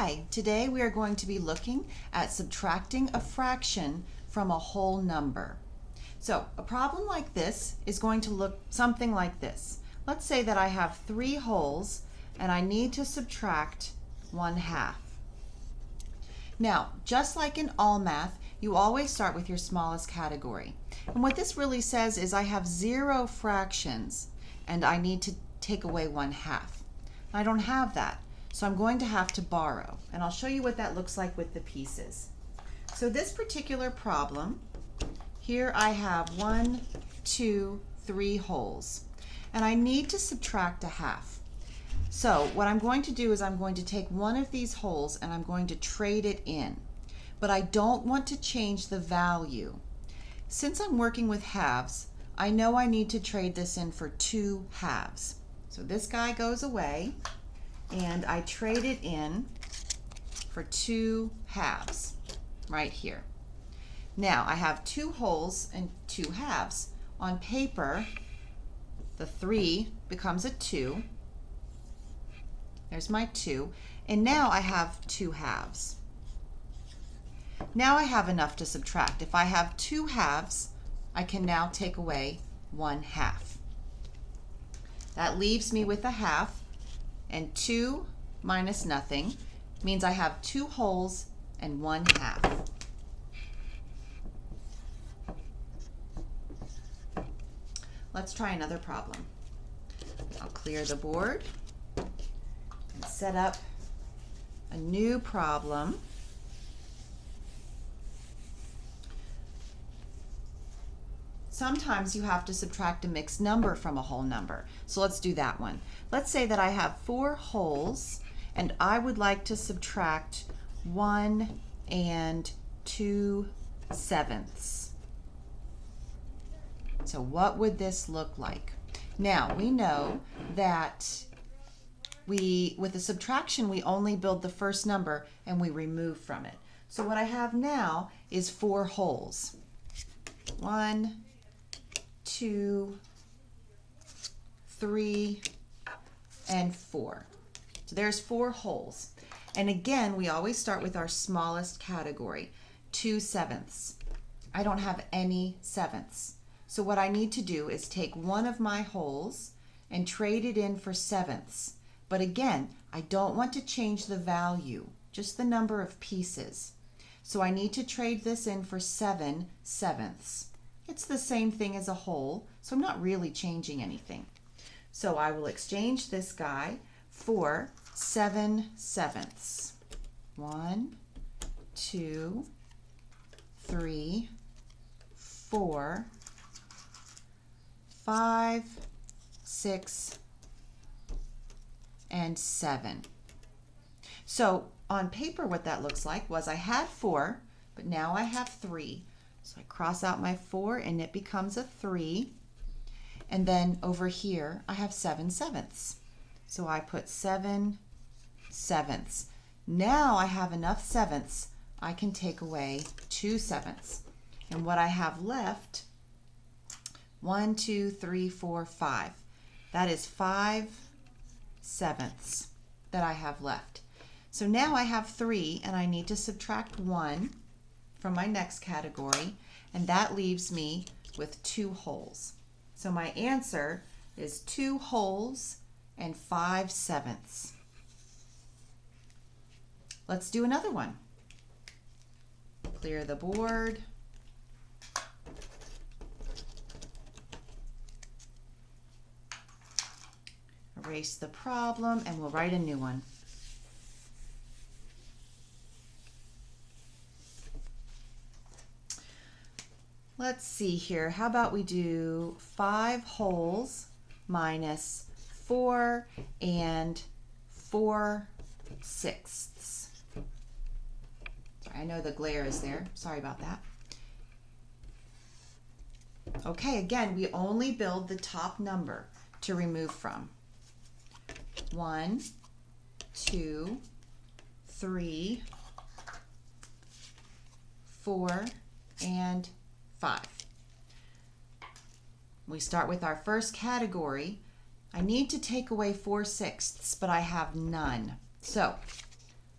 Hi, today we are going to be looking at subtracting a fraction from a whole number. So a problem like this is going to look something like this. Let's say that I have 3 wholes and I need to subtract 1/2. Now, just like in all math, you always start with your smallest category. And what this really says is I have 0 fractions and I need to take away 1/2. I don't have that. So I'm going to have to borrow, and I'll show you what that looks like with the pieces. So this particular problem, here I have 1, 2, 3 wholes, and I need to subtract 1/2. So what I'm going to do is I'm going to take one of these wholes and I'm going to trade it in, but I don't want to change the value. Since I'm working with halves, I know I need to trade this in for 2 halves. So this guy goes away, and I trade it in for 2 halves right here. Now I have 2 wholes and 2 halves. On paper, the 3 becomes a 2. There's my 2. And now I have 2 halves. Now I have enough to subtract. If I have 2 halves, I can now take away 1/2. That leaves me with a half. And 2 minus nothing means I have 2 wholes and 1/2. Let's try another problem. I'll clear the board and set up a new problem. Sometimes you have to subtract a mixed number from a whole number. So let's do that one. Let's say that I have 4 wholes and I would like to subtract 1 and 2/7. So what would this look like? Now we know that with a subtraction we only build the first number and we remove from it. So what I have now is 4 wholes. 1, 2, 3, and 4. So there's 4 wholes. And again, we always start with our smallest category, 2/7. I don't have any sevenths. So what I need to do is take one of my wholes and trade it in for sevenths. But again, I don't want to change the value, just the number of pieces. So I need to trade this in for 7/7. It's the same thing as a whole, so I'm not really changing anything. So I will exchange this guy for 7/7. 1, 2, 3, 4, 5, 6, and 7. So on paper what that looks like was I had 4, but now I have 3. So I cross out my 4 and it becomes a 3. And then over here I have 7/7. So I put 7/7. Now I have enough sevenths, I can take away 2/7. And what I have left, 1, 2, 3, 4, 5. That is 5/7 that I have left. So now I have 3 and I need to subtract 1 from my next category, and that leaves me with 2 wholes. So my answer is 2 wholes and 5/7. Let's do another one. Clear the board. Erase the problem, and we'll write a new one. Let's see here. How about we do 5 wholes minus 4 and 4/6. Sorry, I know the glare is there. Sorry about that. Okay, again, we only build the top number to remove from. 1, 2, 3, 4, and 5. We start with our first category. I need to take away 4/6, but I have none. So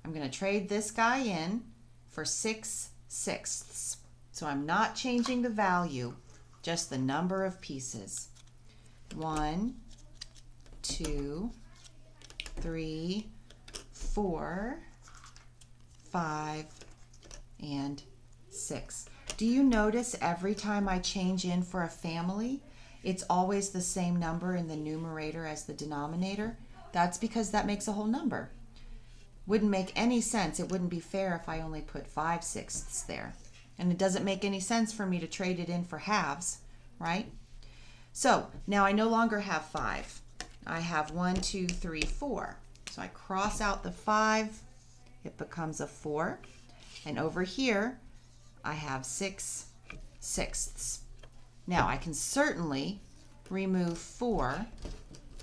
I'm going to trade this guy in for 6/6. So I'm not changing the value, just the number of pieces. 1, 2, 3, 4, 5, and 6. Do you notice every time I change in for a family, it's always the same number in the numerator as the denominator? That's because that makes a whole number. Wouldn't make any sense. It wouldn't be fair if I only put 5/6 there. And it doesn't make any sense for me to trade it in for halves, right? So now I no longer have 5. I have 1, 2, 3, 4. So I cross out the 5. It becomes a 4. And over here, I have 6/6. Now I can certainly remove 4.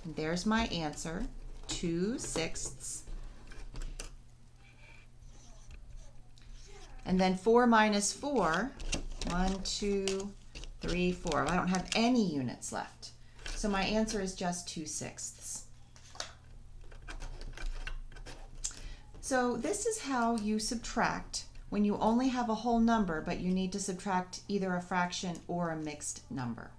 And there's my answer, 2/6. And then 4 minus 4, 1, 2, 3, 4. I don't have any units left. So my answer is just 2/6. So this is how you subtract when you only have a whole number, but you need to subtract either a fraction or a mixed number.